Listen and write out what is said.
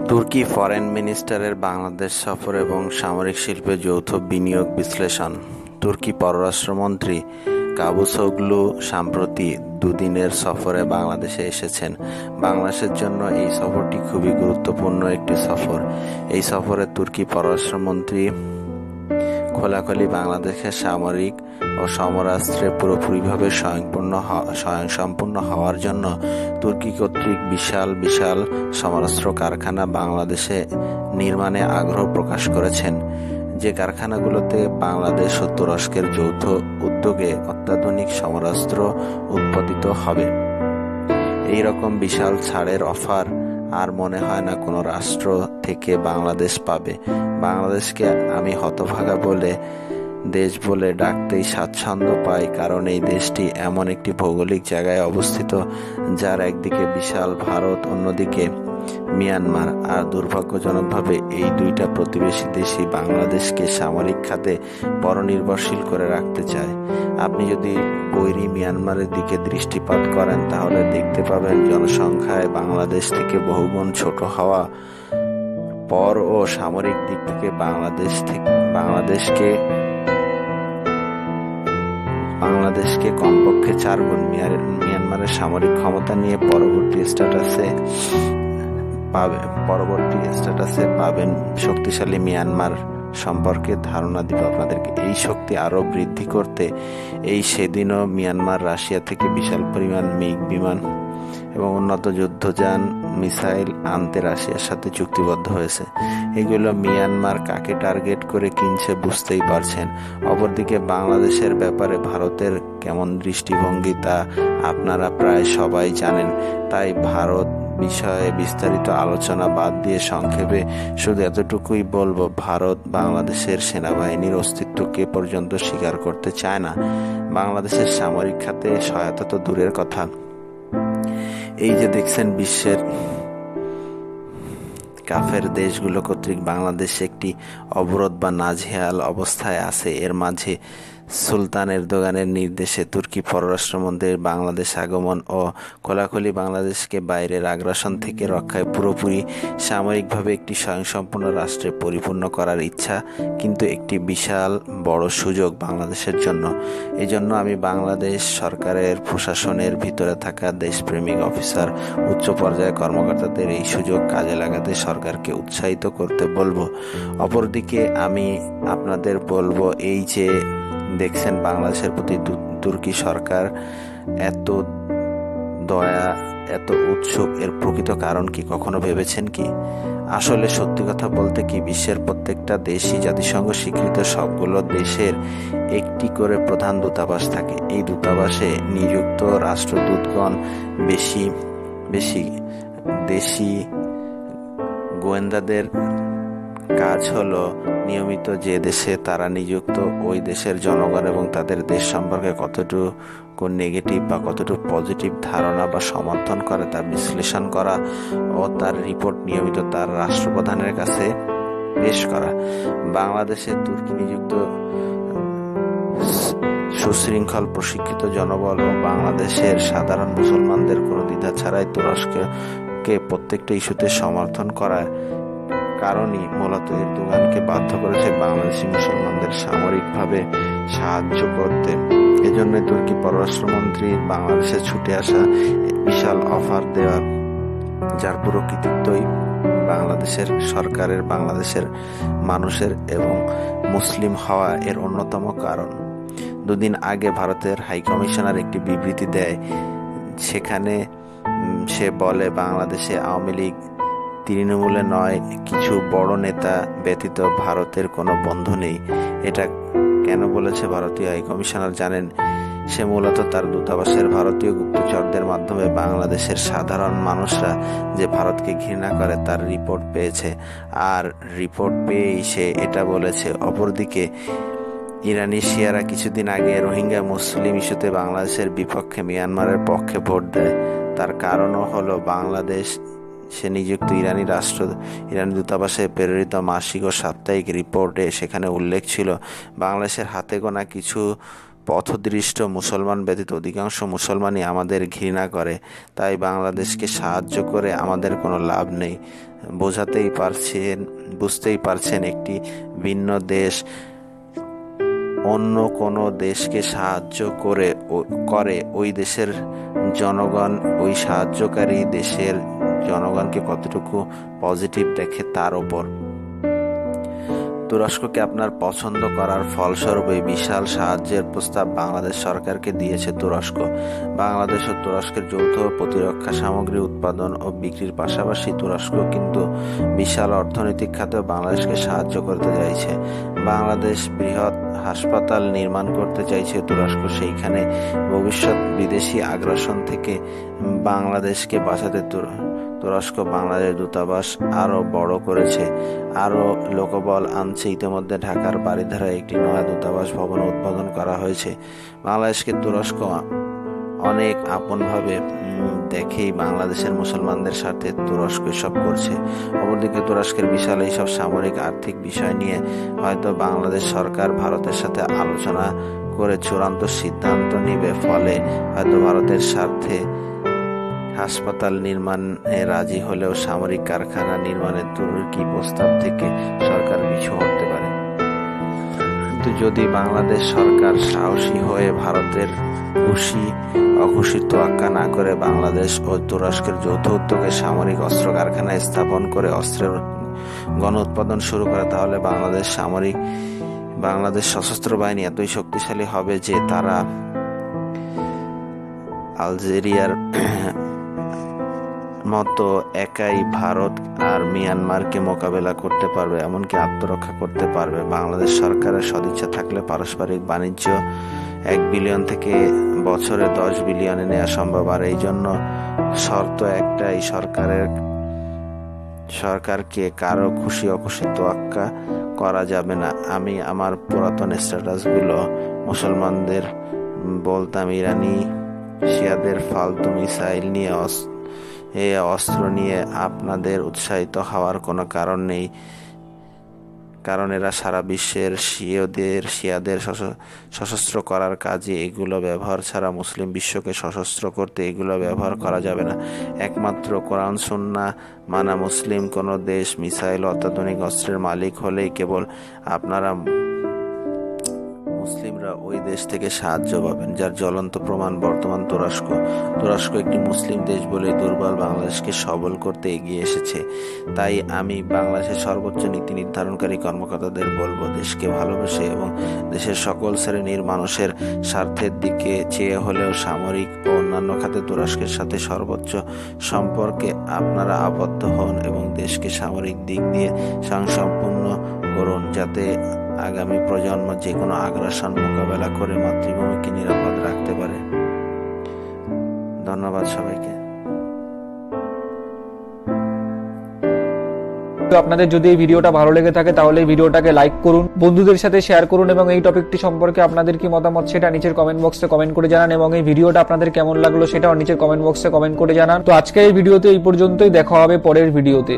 তুর্কি ফরেন মিনিস্টারের বাংলাদেশ সফর এবং সামরিক শিল্পে যৌথ বিনিয়োগ বিশ্লেষণ। তুর্কি পররাষ্ট্রমন্ত্রী কাভুসোগলু সম্প্রতি দুদিনের সফরে বাংলাদেশে এসেছেন। বাংলাদেশের জন্য এই সফরটি খুবই গুরুত্বপূর্ণ একটি সফর। এই সফরে তুর্কি পররাষ্ট্রমন্ত্রী খোলাখুলি বাংলাদেশের সামরিক ও সমরাস্ত্রে পুরোপুরিভাবে স্বয়ংসম্পূর্ণ হওয়ার জন্য তুর্কি কর্তৃক বিশাল বিশাল সমরাস্ত্র কারখানা বাংলাদেশে নির্মাণে আগ্রহ প্রকাশ করেছেন, যে কারখানাগুলোতে বাংলাদেশ ও তুরস্কের যৌথ উদ্যোগে অত্যাধুনিক সমরাস্ত্র উৎপাদিত হবে। এই রকম বিশাল ছাড়ের অফার আর মনে হয় না কোনো রাষ্ট্র থেকে বাংলাদেশ পাবে। বাংলাদেশকে আমি হতভাগা দেশ বলে ডাকতেই স্বাচ্ছন্দ্য পাই, কারণ এই দেশটি এমন একটি ভৌগোলিক জায়গায় অবস্থিত যার একদিকে বিশাল ভারত, অন্যদিকে মিয়ানমার। আর দুর্ভাগ্যজনকভাবে এই দুইটা প্রতিবেশী দেশই বাংলাদেশকে সামরিক খাতে পরনির্ভরশীল করে রাখতে চায়। আপনি যদি বৈরী মিয়ানমারের দিকে দৃষ্টিপাত করেন তাহলে দেখতে পাবেন জনসংখ্যায় বাংলাদেশ থেকে বহুগুণ ছোট হওয়া পর ও সামরিক দিক থেকে বাংলাদেশকে কমপক্ষে 4 গুণ মিয়ানমারের সামরিক ক্ষমতা নিয়ে পরবর্তী স্ট্যাটাসে পাবেন শক্তিশালী মিয়ানমার সম্পর্কে ধারণা দিব আপনাদেরকে। এই শক্তি আরো বৃদ্ধি করতে সেদিনও মিয়ানমার রাশিয়া থেকে বিশাল পরিমাণ মিগ বিমান এবং উন্নত যুদ্ধযান মিসাইল আনতে রাশিয়ার সাথে চুক্তিবদ্ধ হয়েছে। এগুলো মিয়ানমার কাকে টার্গেট করে কিনছে বুঝতেই পারছেন। অপরদিকে বাংলাদেশের ব্যাপারে ভারতের কেমন দৃষ্টিভঙ্গি তা আপনারা প্রায় সবাই জানেন। তাই ভারত বিষয়ে বিস্তারিত আলোচনা বাদ দিয়ে সংক্ষেপে শুধু এতটুকুই বলবো, ভারত বাংলাদেশের সেনাবাহিনীর অস্তিত্বকে পর্যন্ত স্বীকার করতে চায় না। বাংলাদেশের সামরিক খাতে সহায়তা তো দূরের কথা, এই যে দেখছেন বিশ্বের কাফের দেশগুলো কর্তৃক বাংলাদেশ একটি অবরোধ বা নাজেহাল অবস্থায় আছে। এর মাঝে সুলতান এরদোগানের নির্দেশে তুর্কি পররাষ্ট্রমন্ত্রীর বাংলাদেশ আগমন ও খোলাখুলি বাংলাদেশকে বাইরের আগ্রাসন থেকে রক্ষায় পুরোপুরি সামরিকভাবে একটি স্বয়ংসম্পূর্ণ রাষ্ট্রে পরিপূর্ণ করার ইচ্ছা কিন্তু একটি বিশাল বড় সুযোগ বাংলাদেশের জন্য। এই জন্য আমি বাংলাদেশ সরকারের প্রশাসনের ভিতরে থাকা দেশপ্রেমিক অফিসার, উচ্চ পর্যায়ের কর্মকর্তাদের এই সুযোগ কাজে লাগাতে সরকারকে উৎসাহিত করতে বলবো। অপরদিকে আমি আপনাদের বলবো, এই যে দেখছেন বাংলাদেশের প্রতি তুর্কি সরকার এত দয়া, এত উৎসুক, এর প্রকৃত কারণ কি কখনো ভেবেছেন কি? আসলে সত্যি কথা বলতে কি, বিশ্বের প্রত্যেকটা দেশই জাতিসংঘ স্বীকৃত সবগুলো দেশের একটি করে প্রধান দূতাবাস থাকে। এই দূতাবাসে নিযুক্ত রাষ্ট্রদূতগণ বেশি দেশি গোয়েন্দাদের কাজ হলো নিয়মিত যে দেশে তারা নিযুক্ত ওই দেশের জনগণ এবং তাদের দেশ সম্পর্কে কতটুকু নেগেটিভ বা কতটুকু পজিটিভ ধারণা বা সমর্থন করে তা বিশ্লেষণ করা ও তার রিপোর্ট নিয়মিত তার রাষ্ট্রপ্রধানের কাছে পেশ করা। বাংলাদেশে তুর্কি নিযুক্ত সুশৃঙ্খল প্রশিক্ষিত জনবল ও বাংলাদেশের সাধারণ মুসলমানদের কোনো দ্বিধা ছাড়াই তুরস্ককে প্রত্যেকটা ইস্যুতে সমর্থন করায় কারণই মূলত এরদোগানকে বাধ্য করেছে বাংলাদেশি মুসলমানদের সামরিকভাবে সাহায্য করতে। এজন্য তুর্কি পররাষ্ট্রমন্ত্রী বাংলাদেশে ছুটে আসা, বিশাল অফার দেওয়া, যার পুরো কৃতিত্বই বাংলাদেশের সরকারের, বাংলাদেশের মানুষের এবং মুসলিম হওয়া এর অন্যতম কারণ। দুদিন আগে ভারতের হাইকমিশনার একটি বিবৃতি দেয়, সেখানে সে বলে বাংলাদেশে আওয়ামী লীগ, তৃণমূলে নয়, কিছু বড় নেতা ব্যতীত ভারতের কোনো বন্ধু নেই। এটা কেন বলেছে ভারতীয় হাইকমিশনার জানেন? সে মূলত তার দূতাবাসের ভারতীয় গুপ্তচরদের মাধ্যমে বাংলাদেশের সাধারণ মানুষরা যে ভারতকে ঘৃণা করে তার রিপোর্ট পেয়েছে, আর রিপোর্ট পেয়েই সে এটা বলেছে। অপরদিকে ইরানি শিয়ারা কিছুদিন আগে রোহিঙ্গা মুসলিম ইস্যুতে বাংলাদেশের বিপক্ষে মিয়ানমারের পক্ষে ভোট দেয়। তার কারণও হলো বাংলাদেশ সে নিযুক্ত ইরানি দূতাবাসে প্রেরিত মাসিক ও সাপ্তাহিক রিপোর্টে সেখানে উল্লেখ ছিল বাংলাদেশের হাতে গোনা কিছু পথদৃষ্ট মুসলমান ব্যতীত অধিকাংশ মুসলমানই আমাদের ঘৃণা করে, তাই বাংলাদেশকে সাহায্য করে আমাদের কোনো লাভ নেই। বুঝতেই পারছেন, একটি ভিন্ন দেশ অন্য কোনো দেশকে সাহায্য করে ওই দেশের জনগণ ওই সাহায্যকারী দেশের জনগণকে কতটুকু পজিটিভ দেখে তার ওপর। তুরস্ককে আপনার পছন্দ করার ফলস্বরূপ এই বিশাল সাহায্যের প্রস্তাব বাংলাদেশ সরকারকে দিয়েছে তুরস্ক। বাংলাদেশ ও তুরস্কের যৌথ প্রতিরক্ষা সামগ্রী উৎপাদন ও বিক্রির পাশাপাশি তুরস্ক কিন্তু বিশাল অর্থনৈতিক খাতে বাংলাদেশকে সাহায্য করতে চাইছে। বাংলাদেশ বৃহৎ হাসপাতাল নির্মাণ করতে চাইছে তুরস্ক, সেইখানে ভবিষ্যৎ বিদেশি আগ্রাসন থেকে বাংলাদেশকে বাঁচাতে তুরস্ক বাংলাদেশ দূতাবাস আরও বড় করেছে, আরও লোকবল আনছে। ইতিমধ্যে ঢাকার বারিধারায় একটি নয়া দূতাবাস ভবন উদ্বোধন করা হয়েছে। বাংলাদেশকে তুরস্ক অনেক আপনভাবে দেখেই বাংলাদেশের মুসলমানদের সাথে তুরস্ক এসব করছে। অপরদিকে তুরস্কের বিশাল এইসব সামরিক আর্থিক বিষয় নিয়ে হয়তো বাংলাদেশ সরকার ভারতের সাথে আলোচনা করে চূড়ান্ত সিদ্ধান্ত নিবে, ফলে হয়তো ভারতের স্বার্থে হাসপাতাল নির্মাণে রাজি হলেও সামরিক কারখানা নির্মাণের তুর্কি প্রস্তাব থেকে সরকার পিছু হতে পারে। কিন্তু যদি বাংলাদেশ সরকার সাহসী হয়ে ভারতের অখুশি তোয়াক্কা না করে বাংলাদেশ ও তুরস্কের যৌথ উদ্যোগে সামরিক অস্ত্র কারখানা স্থাপন করে অস্ত্রের গণ উৎপাদন শুরু করে, তাহলে বাংলাদেশ সশস্ত্র বাহিনী এতই শক্তিশালী হবে যে তারা আলজেরিয়ার মতো একাই ভারত আর মিয়ানমারকে মোকাবেলা করতে পারবে, এমনকি আত্মরক্ষা করতে পারবে। বাংলাদেশ সরকারের সদিচ্ছা থাকলে পারস্পরিক বাণিজ্য 1 বিলিয়ন থেকে বছরে 10 বিলিয়নে নেওয়া সম্ভব। আর এই জন্য শর্ত একটাই, সরকারকে কারো অখুশি তোয়াক্কা করা যাবে না। আমি আমার পুরাতন স্ট্যাটাসগুলো মুসলমানদের বলতাম, ইরানি শিয়াদের ফালতু মিসাইল নিয়ে অস্ত্র নিয়ে আপনাদের উৎসাহিত হওয়ার কোনো কারণ নেই, কারণ এরা সারা বিশ্বের শিয়াদের সশস্ত্র করার কাজে এগুলো ব্যবহার ছাড়া মুসলিম বিশ্বকে সশস্ত্র করতে এগুলো ব্যবহার করা যাবে না। একমাত্র কোরআন সুন্নাহ মানা মুসলিম কোনো দেশ মিসাইল অত্যাধুনিক অস্ত্রের মালিক হলেই কেবল আপনারা মুসলিমরা ওই দেশ থেকে সাহায্য পাবেন, যার জ্বলন্ত প্রমাণ বর্তমান তুরস্ক একটি মুসলিম দেশ বলে দুর্বল বাংলাদেশকে সবল করতে এগিয়ে এসেছে। তাই আমি বাংলাদেশের সর্বোচ্চ নীতি নির্ধারণকারী কর্মকর্তাদের বলবো, দেশকে ভালোবেসে এবং দেশের সকল শ্রেণীর মানুষের স্বার্থের দিকে চেয়ে হলেও সামরিক ও অন্যান্য খাতে তুরস্কের সাথে সর্বোচ্চ সম্পর্কে আপনারা আবদ্ধ হন এবং দেশকে সামরিক দিক দিয়ে স্বয়ংসম্পূর্ণ করুন, যাতে আগামী প্রজন্ম যে কোনো আগ্রাসন মোকাবেলা করে মাতৃভূমিকে নিরাপদ রাখতে পারে। ধন্যবাদ সবাইকে। আপনাদের যদি এই ভিডিওটা ভালো লেগে থাকে তাহলে এই ভিডিওটাকে লাইক করুন, বন্ধুদের সাথে শেয়ার করুন এবং এই টপিকটি সম্পর্কে আপনাদের কি মতামত সেটা নিচের কমেন্ট বক্সে কমেন্ট করে জানান এবং এই ভিডিওটা আপনাদের কেমন লাগলো সেটাও নিচের কমেন্ট বক্সে কমেন্ট করে জানান। তো আজকে এই ভিডিওতে এই পর্যন্তই, দেখা হবে পরের ভিডিওতে।